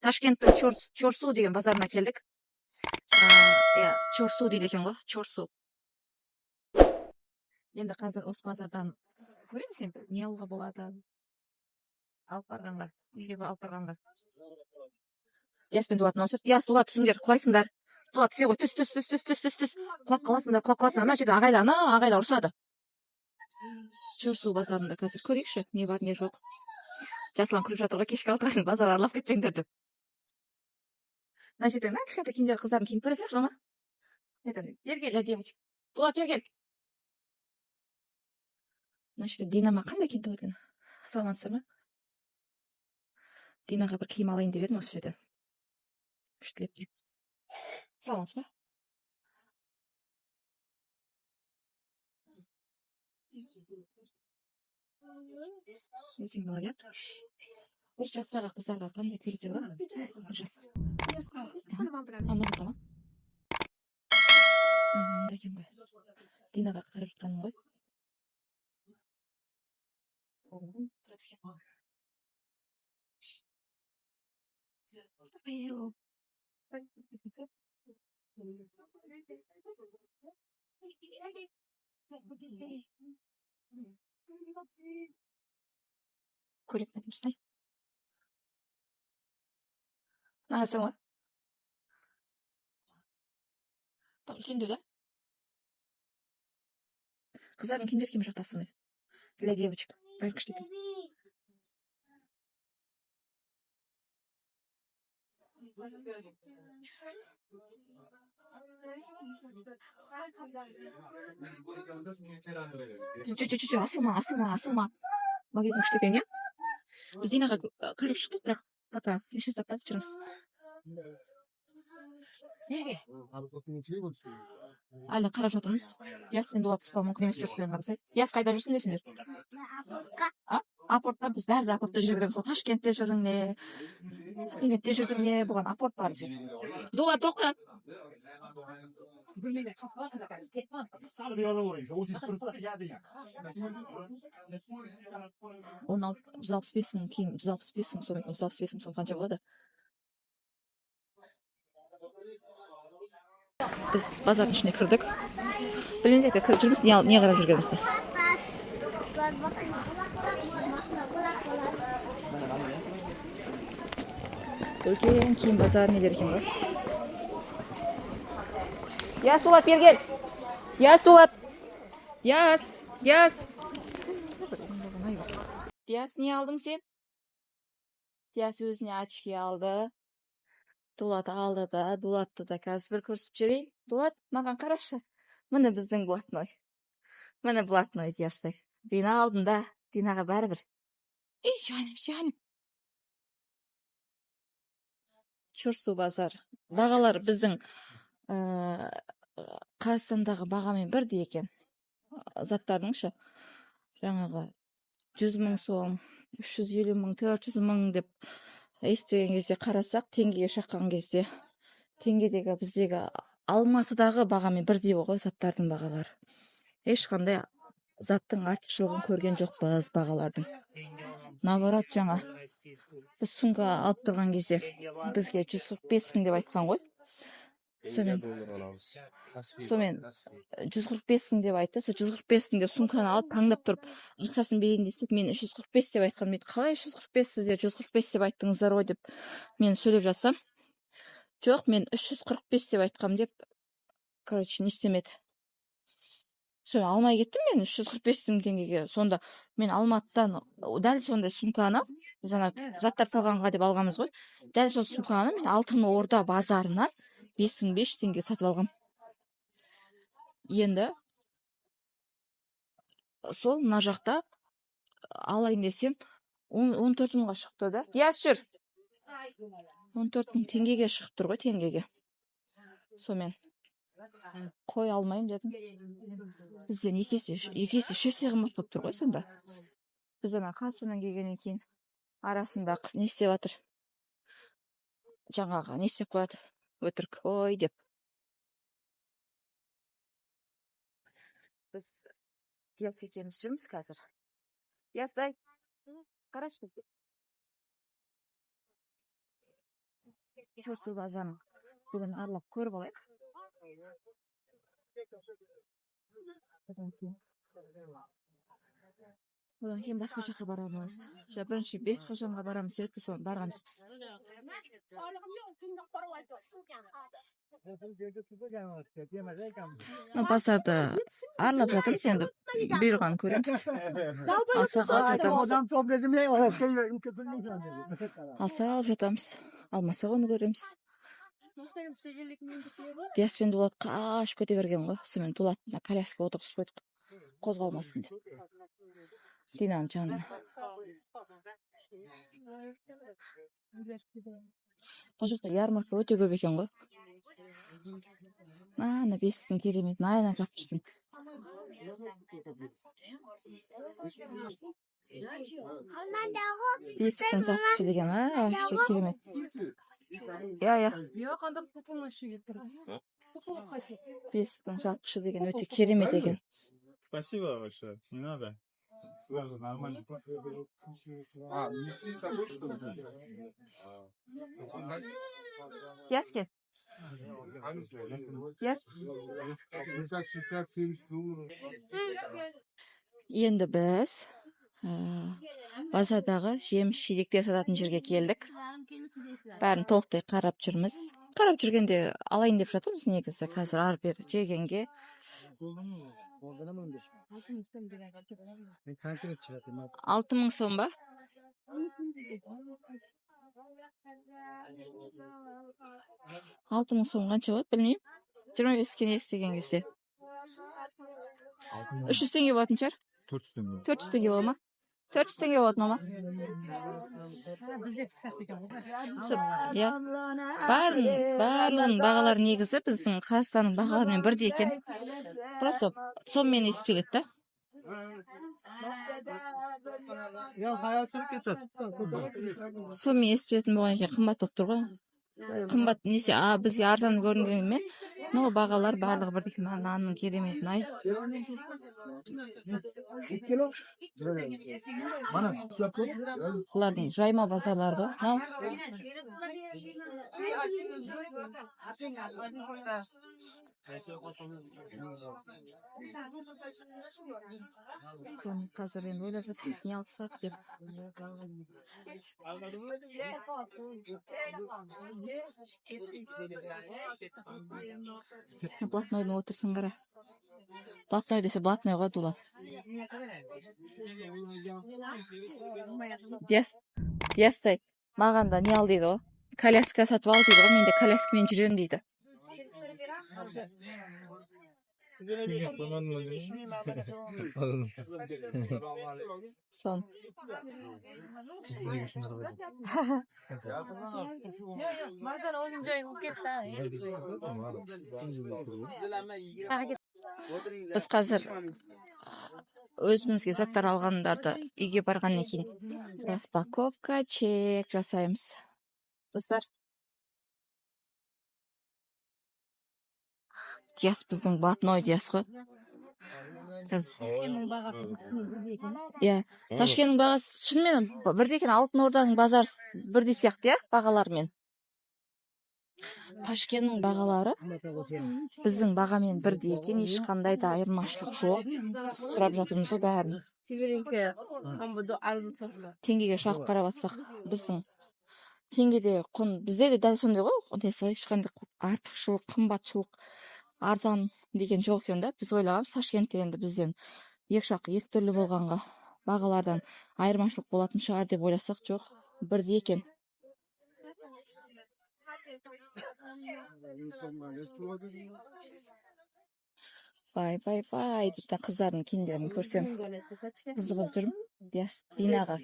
Ташкенттің Чорсу деген базарына келдік. Чорсу дейді екен ғой, Чорсу. Енді қазір осы базардан көреміз енді, не алуға болады. Алып барғанға, үйге алып барғанға. Яспен Дулатын осы. Яс, Дулат, түсіңдер, құлайсыңдар. Дулат, тізе ғой, түс. Құлап қаласыңдар. Ана жерде ағайла ұрсады. Чорсу базарында қазір көрейікші, не бар, не жоқ. Жасұлан күліп жатыр ғой, кешкі 6-ға базар аралап кетпеңдер деп. Мына жерде кішкентай киімдер қыздардың киініп көресіңдер ма? Бергел, девочка. Дулат, бергел. Мына жерде Динама қандай киім тігіп екен? Саламатсыздар ма? Динаға бір киім алайын деп едім осы жерден. Күштілеп киім. Саламатсыз ба? Ертең бала кеп. Бір жастағы қыздарға қандай көйлектер бар? Бір жас. Ана ма? Мында екен ғой. Динаға қарап жатқаным ғой. Көйлек айтымсыздай. Нағасы ма? Үлкендеу да? Қыздардың киімдері киім жақтасы ғой. Для девочек. Бәрі күшті екен. Асылма. Магазин күшті екен, иә? Біз Динаға қарап шықтық, бірақ пока еще ұстап жүрміз. Әлі қарап жатырмыз. Яспен Дулат ұстау мүмкін емес жүрсен қарасай. Яс қайда жүрсің десіңдер? Апортта, біз бәрі апортта жүргенбіз. Ташкентте жүрдің не, Шымкентте жүрдің не, бұған апорт бар. Дулат, тоқта. 165 мың киім, 165 мың сом, 165 мың сом қанша болады? Біз базардың ішіне кірдік. Білмейміз әйтеуір кіріп жүрміз, не қарап жүргенімізді. Үлкен киім базары нелер екен ғой. Яс, Дулат, бергел. Яс, Дулат. Яс. Яс, не алдың сен? Яс өзіне очки алды. Дулат алды да, Дулатты да қазір бір көрсіп жіберейін. Дулат, маған қарашы. Міне біздің блатной. Міне блатной Ястай. Дина алдында, Динаға бәрібір. Жаным. Чорсу базар. Бағалар біздің Қазақстандағы бағамен бірдей екен. Заттардың ше. Жаңағы 100 мың сом, 350 мың, 400 мың деп естіген кезде қарасақ, теңгеге шаққан кезде теңгедегі біздегі Алматыдағы бағамен бірдей ғой заттардың бағалары. Ешқандай заттың артықшылығын көрген жоқпыз бағалардың. Наоборот, жаңа біз сумка алып тұрған кезде бізге 145 мың деп айтқан ғой. Сомен 145 мың деп айтты. 145 мың деп сумканы алып таңдап тұрып, ақшасын берейін десек, мен 345 деп айтқан. Мен қалай 345 сіздер 145 деп айттыңыздар ғой деп мен сөйлеп жатсам, жоқ, мен 345 деп айтқам деп, короче, не істемеді. Соны алмай кеттім мен 345 мың теңгеге. Сонда мен Алматыдан дәл сондай сумканы, біз ана заттар салғанға деп алғанбыз ғой. Дәл сол сумканы мен Алтын Орда базарынан 5500 теңге сатып алғам. Енді сол мына жақта алайын десем 14 мыңға шықты да. Яс жүр. 14 мың теңгеге шығып тұр ғой, теңгеге. Сомен қой алмайым дедім. Бізден екі есе қымбат болып тұр ғой сонда. Біз ана қасынан келгеннен кейін арасында не істеп жатыр? Жаңағы не істеп қояды? Өтірік, ой деп. Біз Яс екеуміз жүрміз қазір. Ястай, қарашы бізге. Çorsu bazarını bugün aralap körüp alayık. Odan keyin başka жаққа барамыз. Уже бірінші Бесқожанға барамыз деп біз соны барған жоқпыз. Базарда аралап жатырмыз енді бұйырғанын көреміз. Алсақ алып жатамыз. Алсақ алып жатамыз. Алмасақ оны көреміз. Диаспен Дулат қашып кете берген ғой. Сонымен Дулатына коляскаға отырғызып қойдық. Қозғалмасын деп. Динаның жанына. Бұл жақта ярмарка өте көп екен ғой. Ана бесіктің кереметін айнап жапқыштың. Бесіктің жапқышы деген вообще керемет. Я. Бесіктің жапқышы деген өте керемет екен. Спасибо большое. Не надо. Сразу нормально. Неси с собой что-то. Яски? Яс? Енді біз базардағы жеміс жидектер сататын жерге келдік. Бәрін толықтай қарап жүрміз. Қарап жүргенде алайын деп жатырмыз негізі қазір ары-бері жегенге. Ben kanka çıkartayım. 6000 сом ба? Алты мың сом қанша болады білмеймін. 25 ке естіген кезде. 300 теңге болатын шығар? 400 теңге. 400 теңге бола ма? 400 теңге болады мама. Барлығының бағалары негізі біздің Қазақстанның бағаларымен бірдей екен. Просто сонымен есіп келеді да. Сонымен есіп келетін болған екен, қымбат болып тұр ғой. Қымбат несе, бізге арзан көрінгенмен, но бағалар барлығы бірдей. Нанның кереметін ай. Бұлардың жайма базарлары ғой. Соны қазір енді ойлап жатырмыз, не алсақ деп. Блатнойдың отырсын қара. Блатной десе блатной ғой Дулат. Диастай маған да не ал дейді ғой. Коляска сатып ал дейді ғой. Мен де коляскамен жүрем дейді. Son. Біз қазір өзімізге заттар алғандарды үйге барғаннан кейін распаковка, чек жасаймыз. Достар, Диас біздің блатной Диас қой. Ташкеннің бағасы шынымен бірдей екен. Алтын Орданың базар бірдей сияқты, бағалармен. Ташкеннің бағалары біздің бағамен бірдей екен. Ешқандай да айырмашылық жоқ. Сұрап жатырмыз ғой бәрін. Теңгеге шағып қарап атсақ, біздің теңгеде құн бізде де дәл сондай ғой. Ешқандай артықшылық, қымбатшылық, арзан деген жоқ екен да. Біз ойлағанбыз Ташкентте енді бізден екі жақ екі түрлі болғанға бағалардан айырмашылық болатын шығар деп ойласақ, жоқ, бірдей екен. Бай деп қыздардың киімдерін көрсем қызығып жүрмін. Динаға.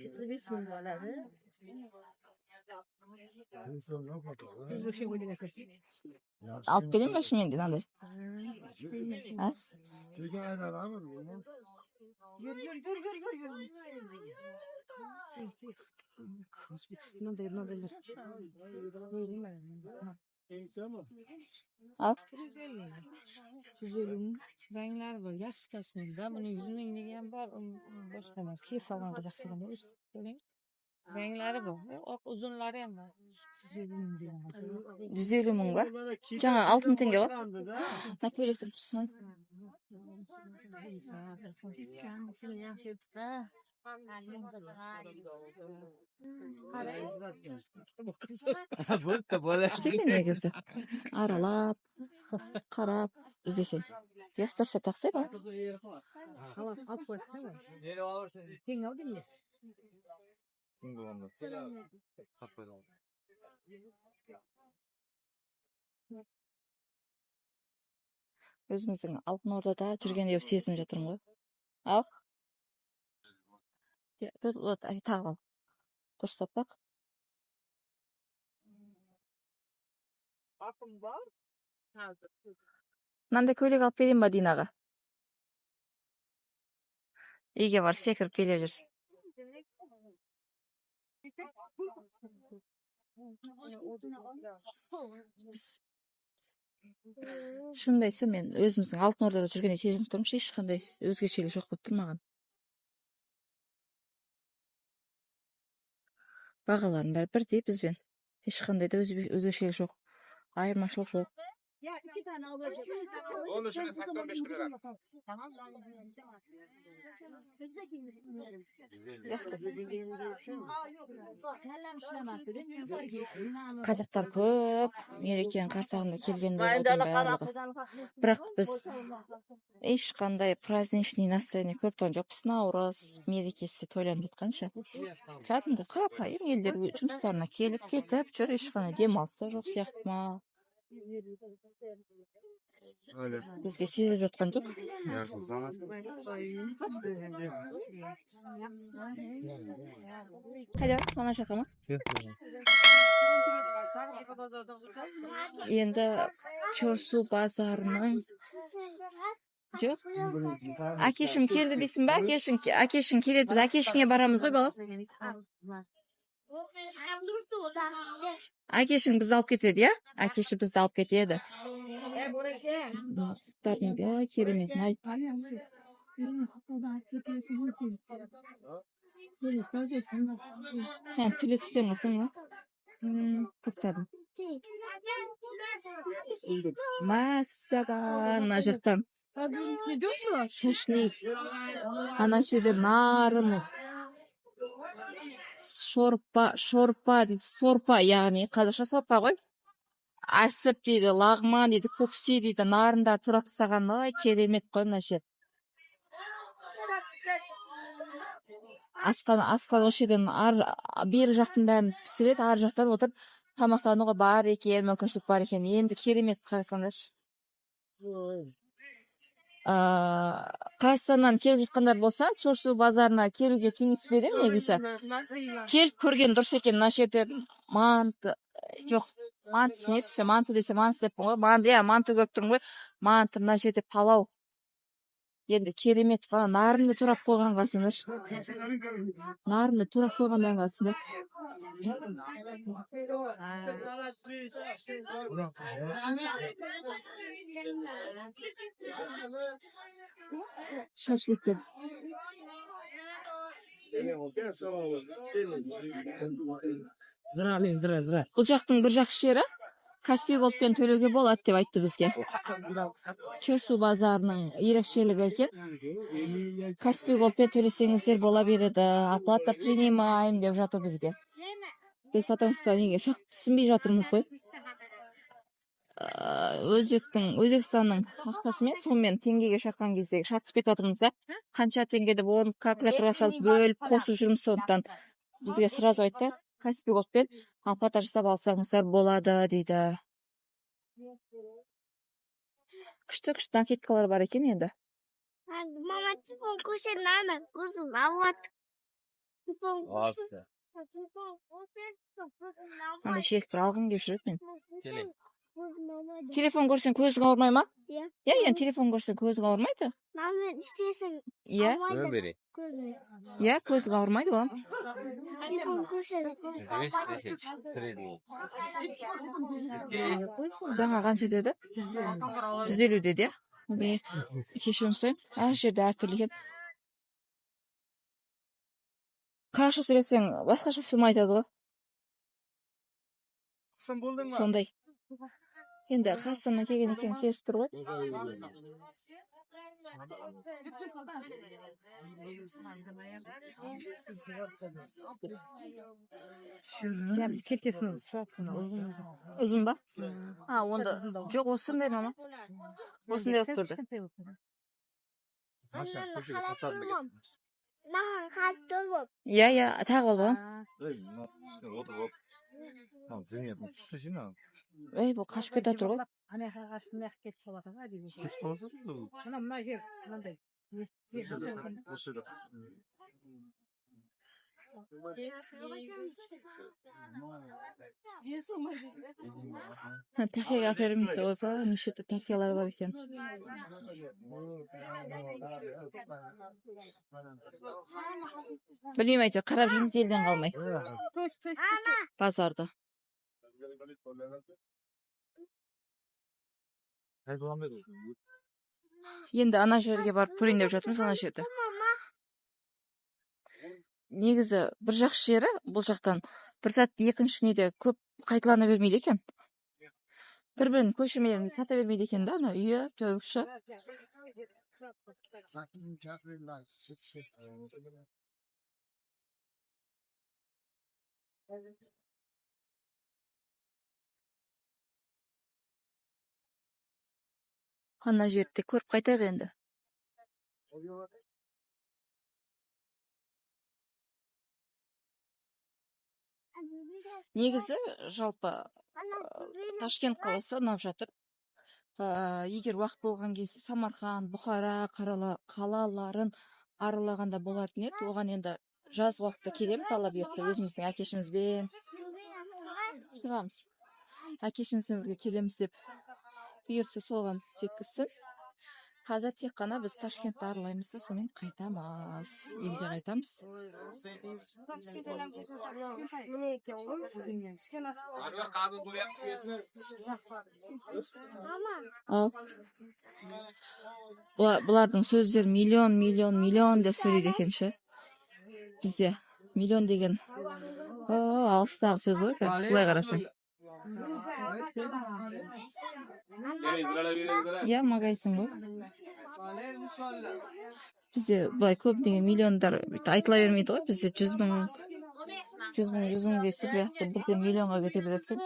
Алып келем бе шынымен де мынандай? Rengler var, yaxşı kaçmaz da. Bunun 100 minglik ham bor, boshqa emas. Kes olganga yaxshi bo'ladi. Renkleri bu. O uzunları hem var. 150 ming ba? Жаңа 6000 теңге ғой. На көйлектің ұшысына. Кішкене негізі. Аралап, қарап, іздесең. Ястырса тақсай ба? Өзіміздің Алтын Ордада жүргендей сезініп жатырмын ғой. Ал? Тағы ал. Дұрыстап бақ. Мынандай көйлек алып берейін ба Динаға? Үйге бар секіріп келе жүрсін. Шындайсы мен өзіміздің Алтын Ордада жүргендей сезініп тұрмын, ешқандай өзгешелік жоқ болып тұрмаған. Бағалардың бәрі бірдей бізбен. Ешқандай да өзгешелік жоқ. Айырмашылық жоқ. Onun şöyle saklan 5 lira ver. Қазақтар көп мерекенің қарсаңында келгендер барлығы. Бірақ біз ешқандай праздничный настроение көріп тұрған жоқпыз. Наурыз мерекесі тойланып жатқанша. Кәдімгі қарапайым елдер жұмыстарына келіп кетіп жүр, ешқандай демалыс та жоқ сияқты ма. Öyle. Бізге сезіп жатқан жоқ. Yarsın sana. Қайда? Сана жақа ма? Енді Чорсу базарының жоқ. Әкешім келді дейсің ба? Әкешің келеді. Біз әкешіңе барамыз ғой, балам. Әкешің бізді алып кетеді, я? Әкеші бізді алып кетеді. Құттардың керемет. Sen tüle tutuyorsun aslında. Құттардың. Массадан ана жақтан. Шашник. Ана жерде нарыны. Шорпа дейді. Сорпа, яғни қазақша сорпа ғой. Асып дейді, лағман дейді, көксе дейді, нарындар тұрап тастаған. Ой, керемет қой мына жер. Асқан осы жерден бері жақтың бәрін пісіреді, ар жақтан отырып тамақтануға бар екен, мүмкіншілік бар екен. Енді керемет қарасаңдаршы. Қазақстаннан келіп жатқандар болса, Чорсу базарына келуге кеңес беремін негізі. Келіп көрген дұрыс екен. Мына жерде манты жоқ. Манты несі? Манты десе манты деппін ғой. Манты көп тұрмын ғой. Манты, мына жерде палау. Енді керемет қана нарынды турап қойған қасыңдар. Нарынды турап қойғандан қасыңдар. Шашлыктер. Зыра. Бұл жақтың бір жақсы жері Каспий голдпен төлеуге болады деп айтты бізге. Чорсу базарының ерекшелігі екен. Каспий голдпен төлесеңіздер бола береді. Оплата принимаем деп жатыр бізге. Біз потому что неге түсінбей жатырмыз ғой. Өзбекстанның ақшасымен сонымен теңгеге шаққан кезде шатысып кетіп да. Қанша теңге деп оны калькуляторға салып бөліп қосып жүрміз, сондықтан бізге сразу айтты. Каспий голдпен оплата жасап алсаңыздар болады дейді. Күшті накидкалар бар екен енді. Мама, телефон кушать надо. Вкусно, а вот. Андай шелек бір алғым келіп жүреді мен. Телефон көрсең көзің ауырмай ма? Иә. Енді телефон көрсең көзің ауырмайды? Мама, істесің. Иә. Иә, көзің ауырмайды балам. Телефон кушать. Жаңа қанша деді? 150 деді, иә? Кешірім сұраймын. Әр жерде әртүрлі екен. Қараша сөйлесең, басқаша сум айтады ғой. Sen buldun mu? Сондай. Енді қасына келген екен сезіп тұр ғой. Biz kelkesini soğukunu uzun. Ұзын ба? Онда жоқ, осындай мама. Осындай болып тұрды. Annem karakterim. Nah, karakterim. Иә, тағы ал балам. Tamam, sizin yapın. Tüsleşin abi. Ей, бұл қашып кете тұр ғой. Ана қағашын мақ кетіп қалады ма деймін. Siz kalasınız mı? Мына жер мынандай. Тәхиге әпереміз ойпа, неше тәхиялар бар екен. Білмеймін әйтеуір, қарап жүрміз елден қалмай. Базарда. Енді ана жерге барып көрейін деп жатырмыз, ана жерді. Негізі бір жақсы жері, бұл жақтан бір зат екіншісіне де көп қайталана бермейді екен. Бір-бірін көшірмелерін сата бермейді екен да, ана үйі, төгіпші. Ана жерді көріп қайтайық енді. Негізі жалпы Ташкент қаласы ұнап жатыр. Егер уақыт болған кезде Самарқан, Бұхара қалаларын аралағанда болатын еді. Оған енді жаз уақытта келеміз, Алла бұйыртса, өзіміздің әкешімізбен шығамыз. Әкешімізбен бірге келеміз деп бұйыртса соған жеткізсін. Қазір тек қана біз Ташкентті аралаймыз да сонымен қайтамыз. Елге қайтамыз. Бұлардың сөздері миллион деп сөйлейді екенші. Бізде миллион деген алыстағы сөз ғой, былай қарасаң. Иә, магазин ғой. Бізде былай көп деген миллиондар айтыла бермейді ғой. Бізде 100 мың десіп, бірде миллионға кете береді.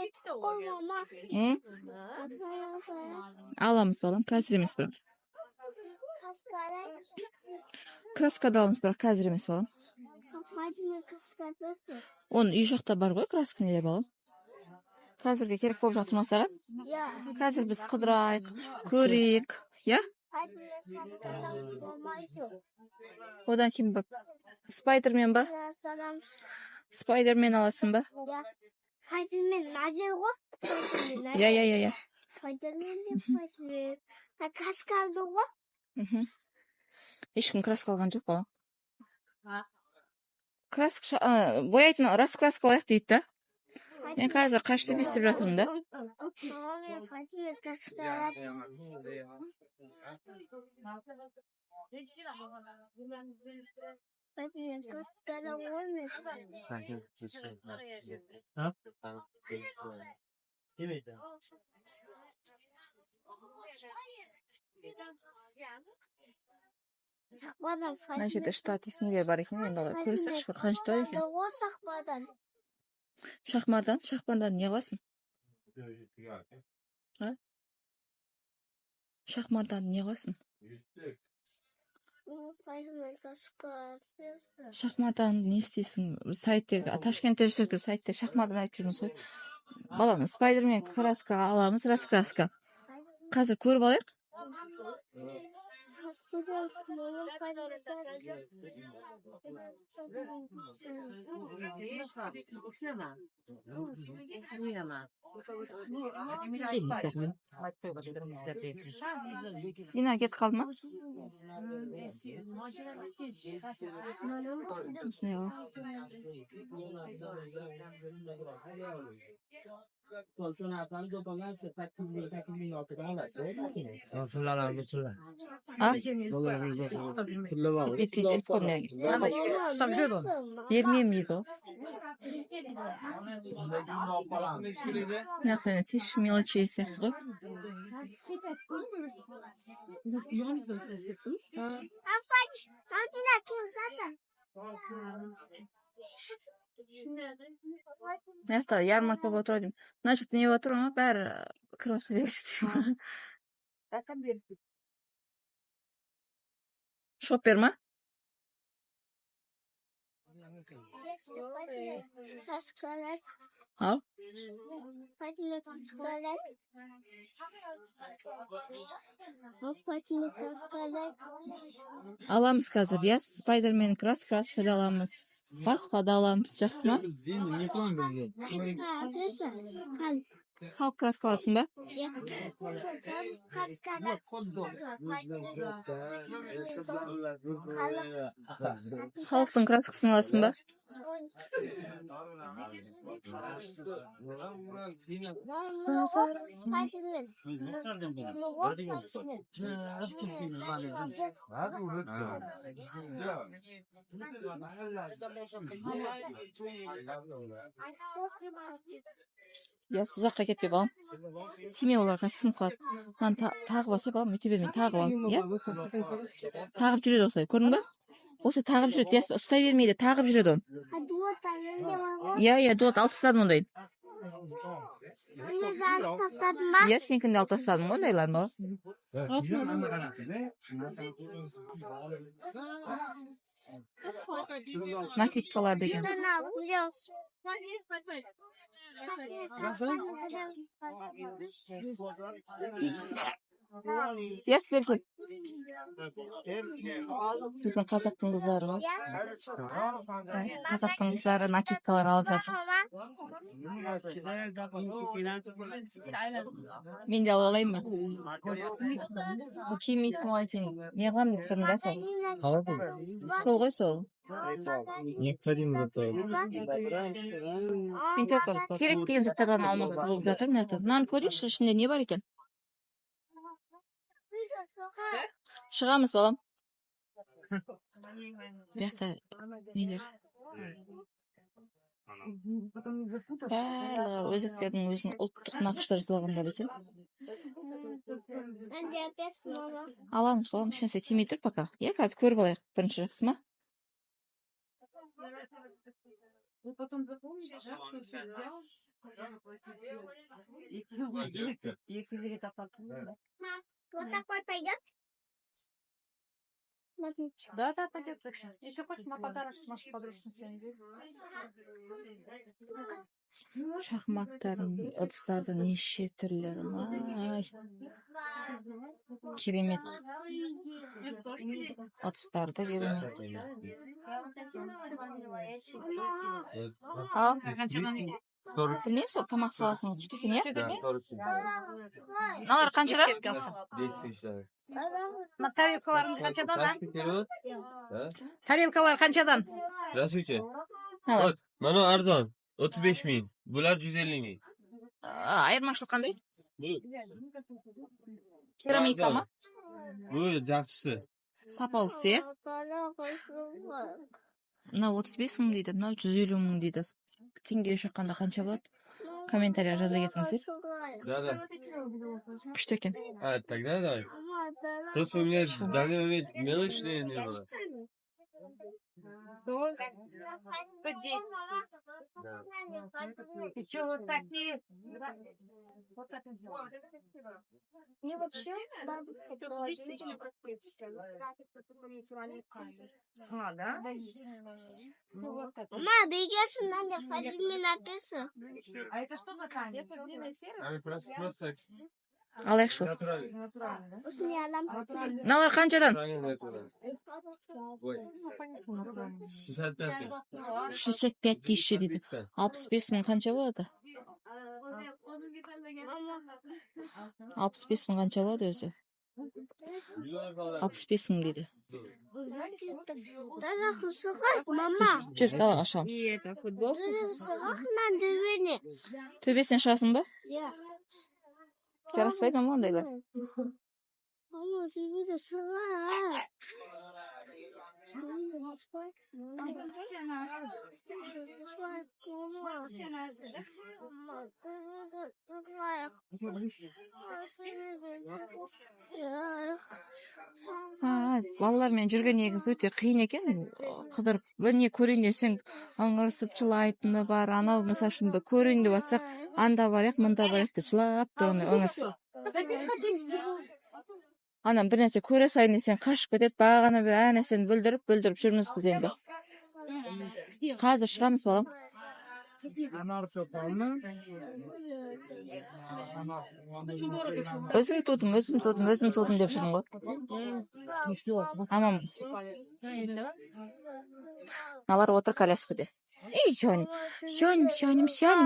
Аламыз балам, қазір емес бірақ. Краскада аламыз бірақ, қазір емес балам. Оның үй жақта бар ғой, краска нелер балам. Қазірге керек болып жатыр ма саған? Қазір біз қыдырайық, көрейік, иә? Одан кейін ба? Спайдермен ба? Спайдермен аласың ба? Спайдермен назер ғой. Иә. Спайдермен де спайдермен. Краска алды ғой. Ешкім краска алған жоқ балам. Бояйтын раскраска алайық дейді да. Мен қазір қашты бестіп жатырмын да. Мына жерде штатив нелер бар екен, енді көрсеңші бір қаншта екен. Шахмардан не қыласың? Шахмардан не қыласың? Шахмардан не істейсің? Сайттегі, Ташкентте жүрсек сайтта шахмардан айтып жүрміз ғой. Баланы спайдермен краска аламыз, раскраска. Қазір көріп алайық. Дина кетіп қалды ма? Ha? Bitki koymayın. Tutam şöyle onu. Vermeyeyim yiyeceğiz o. Ne kadar tiş melaçı yesek o. Ne kadar yarmarka oturayım. Значит, не otur ama bari kırmızı diye. Şoper mi? Ha? Alamız hazır ya. Spider-Man kraska da alamız. Başka da alamız. Жақсы mı? Halk kraska alasın be. Halkın kraskasını alasın be. Ya uzakka ketпей балам. Тиме оларға сын қылады. Маған тағып алса балам өте бермей тағып ал, иә? Тағып жүреді осылай, көрдің бе? Осы тағып жүреді, иә, ұстай бермейді, тағып жүреді оны. Иә, дуат алып тастадым ондайын. Иә, сенікін де алып тастадым ғой ондайларын бала. Накидкалар деген. Yes, belki. Bizim Қазақтың қыздары var. Қазақтың қыздары накидкалар алып жатыр. Мен де алып алайын ба? Кимейді ма екен? Не қылам деп тұрмын да сол. Сол ғой сол. Необходимо зато. Мен только керек деген заттардан алмақ болып жатыр. Мынаны көрейікші, ішінде не бар екен? Шығамыз балам. Бұяқта нелер? Барлығы өзектердің өзінің ұлттық нақыштар жасалғандар екен. Аламыз балам, ешнәрсе тимей тұр пока. Иә, қазір көріп алайық бірінші, жақсы ма? Вот такой пойдет? Да, пойдет. Если хочешь, на подарочек можешь подружке сделать. Шахматтардың, ыдыстардың неше түрлері ма? Керемет. Ыдыстарды керемет. Ал? Білмеймін, сол тамақ салатын штукен, иә? Налар қаншада? Тарелкаларың қаншадан? Тарелкалар қаншадан? Здравствуйте. Налар. Вот, мана арзан. 35.000. Bular 150.000. Айырмашылық қандай? Керамика ма? Bu жақсысы. Сапалысы, иә? Мына 35 мың дейді, мына 150 мың дейді. Теңгеге шаққанда қанша болады? Комментарийға жаза кетіңіздер. Да. Күшті екен. А, тогда давай. Просто у меня в данный момент мелочные не было. Мне вообще Мама, бегешь, надо Фатиме написано. А это что за ткань? Это длинная серая? Просто Алайықшы болсын. Натурально. Мыналар қаншадан? 65 тысяча дейді. 65 мың қанша болады? 65 мың қанша болады өзі? 65 мың дейді. Dada kısık mama. Жүр, далаға шығамыз. Dada kısık ben düğünü. Төбесінен шығасың ба? Ya. Жараспайды ма ондайлар? Ama düğünü sığar. Балалармен жүрген негізі өте қиын екен. Қыдырып, бір не көрейін десең, аңырсып жылайтыны бар. Анау, мысалы үшін, көрейін деп атсақ, анда барайық, мында барайық деп жылап тұрғаны аңырсып. Анам бір нәрсе көре сайын десең қашып кетеді, бағана бір нәрсені бүлдіріп жүрміз біз енді. Қазір шығамыз балам. Өзім тудым деп жүрмін ғой. Аманбыз. Налар отыр коляскада. Ей, Жаным,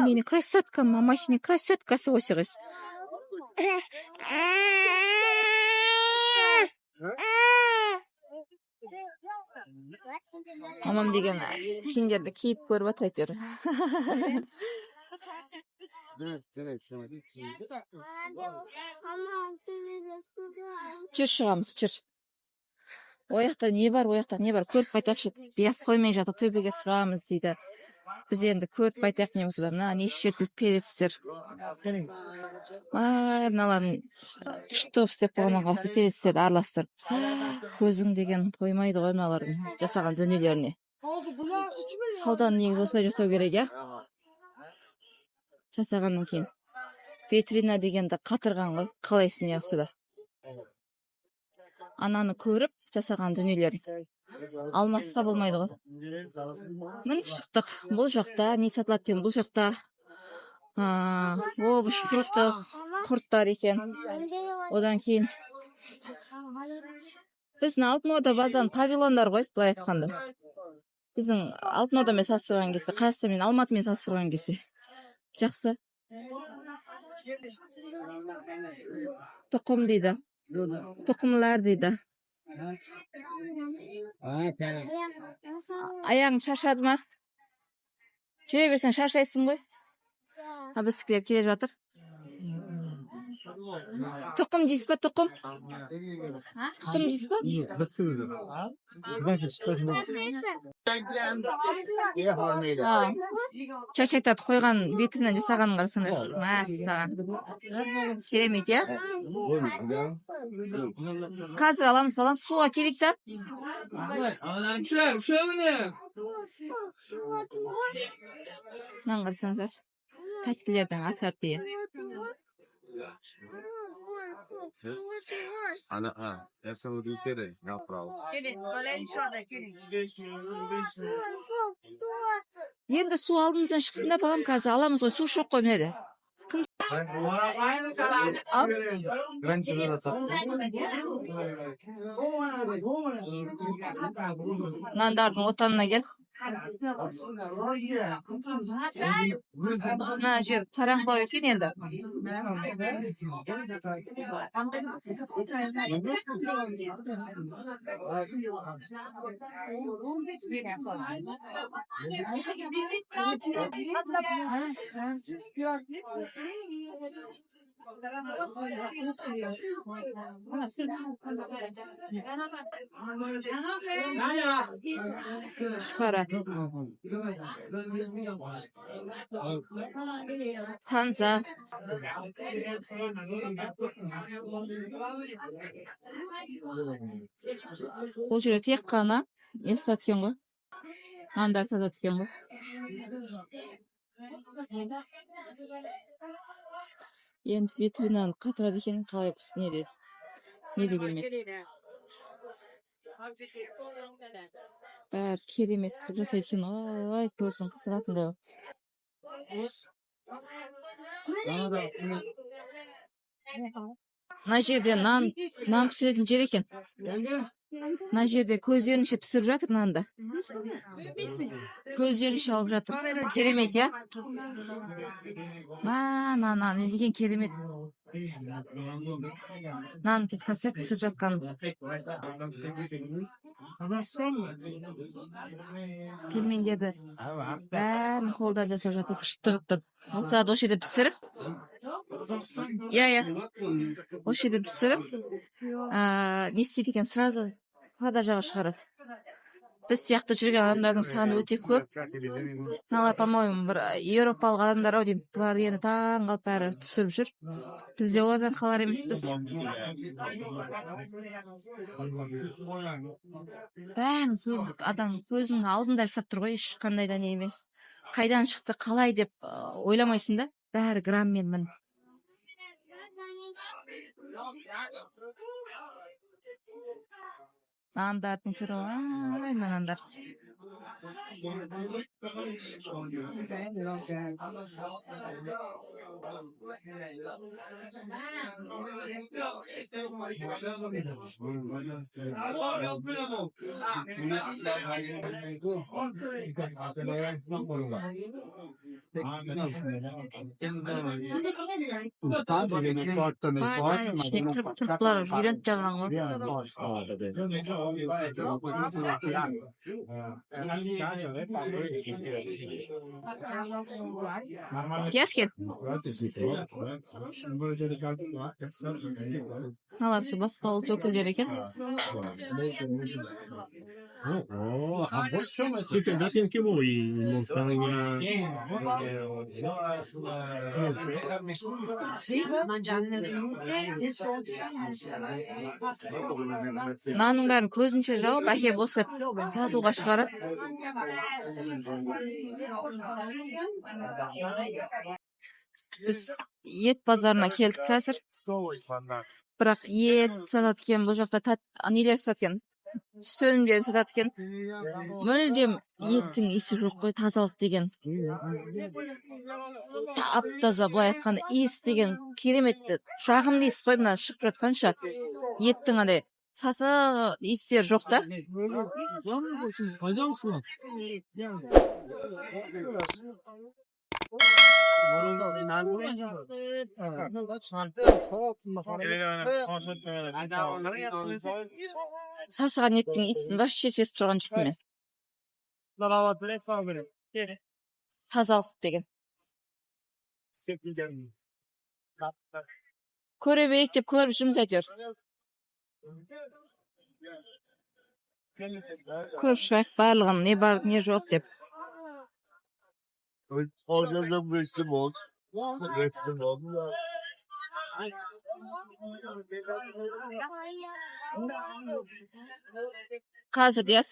мені красоткам, мамашының красоткасы осығыз. Мамам деген киімдерді киіп көріп отыр әйтеуір. Жүр, шығамыз, жүр. Ояқта не бар, көріп қайтақшы. Бияс қоймай жатып төбеге шығамыз дейді. Біз енді көріп қайтақ неміз бар. Неше перецтер. Мыналарын штоп істеп қойғаннан қалса перецтерді араластырып. Көзің деген тоймайды ғой мыналардың жасаған дүниелеріне. Сауданы негізі осылай жасау керек, я? Жасағаннан кейін. Витрина дегенді қатырған ғой, қалайсын яқсы да. Ананы көріп жасаған дүниелерін. Алмасқа болмайды ғой. Мін шықтық. Бұл жақта, не сатылады деген бұл жақта. Обыш, фрукты, құрттар екен. Одан кейін. Біздің алтын ода базан павилондар ғой, былай айтқанда. Біздің алтын одамен салыстырған кесе, Қазақстан мен Алматымен салыстырған кесе. Жақсы. Тұқым дейді. Тұқымлар дейді. Аяғың шаршады ма? Жүре берсең шаршайсың ғой. Біздікілер келе жатыр. Тұқым дейсіз ба, тұқым? Тұқым дейсіз ба? Чачайтады қойған бетінен жасағанын қарасаңдар. Мәссаған. Керемет, я? Қазір аламыз балам, суға керек та? Мынаны қарасаңыздар. Тәттілердің ассортиі. Я сам удивлен, направо. Енді су алдымыздан шықсын да балам, қазір аламыз ғой, су жоқ қой міне. Нандардың отанына кел. Мына жер қараңғылау екен енді. Шпара. Санза. Бұл жерде тек қана не саткен ғой? Нандар саткен ғой? Енді витринаны қатырады екен, қалай не деген мен. Бәрі керемет жасайды екен, ой, көзің қызығатындай. Мына жерде нан пісіретін жер екен. Мына жерде көздерінше пісіріп жатыр нанды. Көздерінше алып жатыр. Керемет, я? Не деген керемет. Нан тек тастап пісіріп жатқан. Келмендерді бәрін қолдан жасап жатып шыттығып тұрып осы жерде пісіріп осы жерде пісіріп не істейді екен сразу продажаға шығарады. Біз сияқты жүрген адамдардың саны өте көп. Мыналар, по-моему, бір еуропалық адамдар ау деймін. Бұлар енді таң қалып бәрі түсіріп жүр. Біз де олардан қалар емеспіз. Бәрін адам көзінің алдында жасап тұр ғой, ешқандай да не емес. Қайдан шықты, қалай деп ойламайсың да, бәрі граммен мін. Нандардың түрі, нандар. Тұрқлар үйреніп жағынан ғой. Кескен? Алапсы басқа ұлт өкілдері екен. Нанның бәрін көзінше жауып, әкеп осылап сатуға шығарады. Біз ет базарына келдік қазір. Бірақ ет сатады екен, бұл жақта нелер сатады екен, сүт өнімдерін сатады екен. Мүлдем еттің иісі жоқ қой, тазалық деген. Тап-таза, былай айтқанда иіс деген кереметті, жағымды иіс қой, мына шығып жатқанша еттің андай сасық иістер жоқ та. Сасыған еттің иісін вообще сезіп тұрған жоқпын мен. Тазалық деген. Көре берейік деп көріп жүрміз әйтеуір. Көріп шығайық барлығын, не бар, не жоқ деп. Қазір дияс.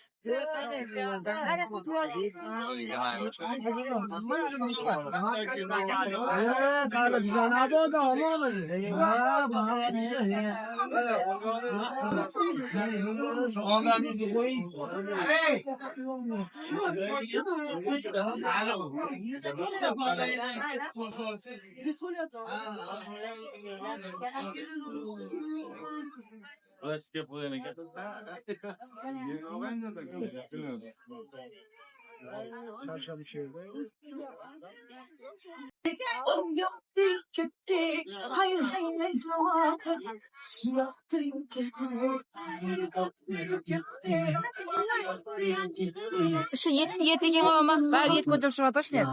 Іші ет екен ғой ма? Бәрі ет көтеріп шығып жатыр ішінен.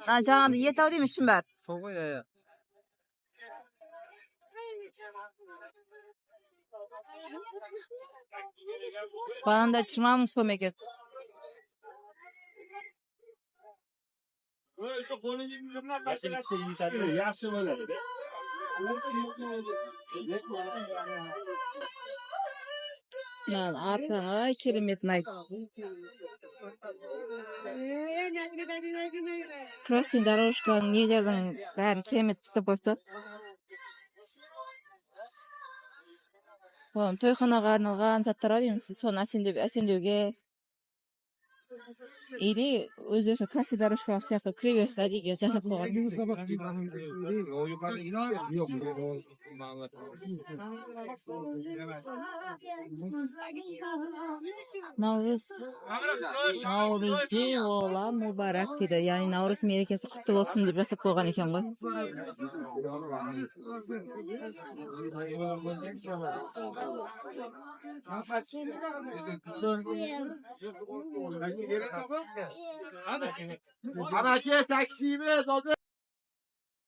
Жаңағыда ет ау деймін ішін бәрі. Сол ғой, Бананда 20 мың сом екен. Артыңа кереметін айт. Красный дорожканың нелердің бәрін керемет пісіп қойыпты. Тойханаға арналған заттар дейміз, соны әсемдеуге. Или өздерінің красный дорожка сияқты кіре берсе әдейіге жасап қойған. Navruz. Navruzi ola mübarek dedi. Yani Navruz merkezi kutlu olsun deb jasap koygan ekan goy. Ana ke taksimi